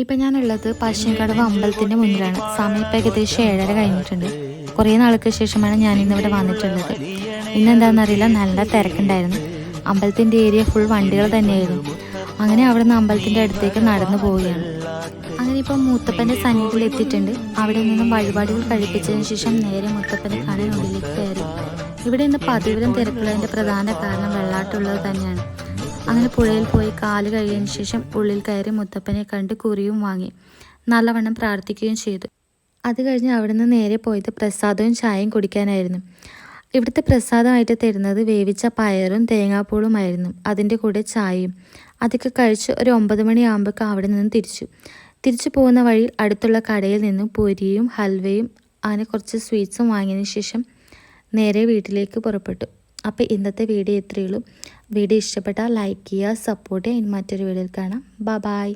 ഇപ്പം ഞാനുള്ളത് പശ്ചിമക്കടവ് അമ്പലത്തിൻ്റെ മുന്നിലാണ്. സമയം ഇപ്പം ഏകദേശം 7:30 കഴിഞ്ഞിട്ടുണ്ട്. കുറേ നാൾക്ക് ശേഷമാണ് ഞാൻ ഇന്നിവിടെ വന്നിട്ടുള്ളത്. ഇന്നെന്താണെന്നറിയില്ല, നല്ല തിരക്കുണ്ടായിരുന്നു. അമ്പലത്തിൻ്റെ ഏരിയ ഫുൾ വണ്ടികൾ തന്നെയായിരുന്നു. അങ്ങനെ അവിടെ നിന്ന് അമ്പലത്തിൻ്റെ അടുത്തേക്ക് നടന്നു പോവുകയാണ്. അങ്ങനെ ഇപ്പം മുത്തപ്പൻ്റെ സന്നിധിയിൽ എത്തിയിട്ടുണ്ട്. അവിടെ നിന്നും വഴിപാടുകൾ കഴിപ്പിച്ചതിന് ശേഷം നേരെ മുത്തപ്പനെ കാണാൻ ഉള്ളിലേക്ക് കയറി. ഇവിടെ ഇന്ന് പതിവിലും തിരക്കുള്ളതിൻ്റെ പ്രധാന കാരണം വെള്ളാട്ടമുള്ളത് തന്നെയാണ്. അങ്ങനെ പുഴയിൽ പോയി കാല് കഴിയതിന് ശേഷം ഉള്ളിൽ കയറി മുത്തപ്പനെ കണ്ട് കുറിയും വാങ്ങി നല്ലവണ്ണം പ്രാർത്ഥിക്കുകയും ചെയ്തു. അത് കഴിഞ്ഞ് അവിടെ നിന്ന് നേരെ പോയത് പ്രസാദവും ചായയും കുടിക്കാനായിരുന്നു. ഇവിടുത്തെ പ്രസാദമായിട്ട് തരുന്നത് വേവിച്ച പയറും തേങ്ങാപ്പൂളുമായിരുന്നു. അതിൻ്റെ കൂടെ ചായയും. അതൊക്കെ കഴിച്ച് ഒരു 9 മണിയാകുമ്പോഴേക്കും അവിടെ നിന്ന് തിരിച്ചു പോകുന്ന വഴിയിൽ അടുത്തുള്ള കടയിൽ നിന്നും പൂരിയും ഹൽവയും അങ്ങനെ കുറച്ച് സ്വീറ്റ്സും വാങ്ങിയതിന് ശേഷം നേരെ വീട്ടിലേക്ക് പുറപ്പെട്ടു. അപ്പോൾ ഇന്നത്തെ വീഡിയോ ഇത്രയേ ഉള്ളൂ. വീഡിയോ ഇഷ്ടപ്പെട്ടാൽ ലൈക്ക് ചെയ്യുക, സപ്പോർട്ട് ചെയ്യുക. ഇനി മറ്റൊരു വീഡിയോയിൽ കാണാം. ബൈ.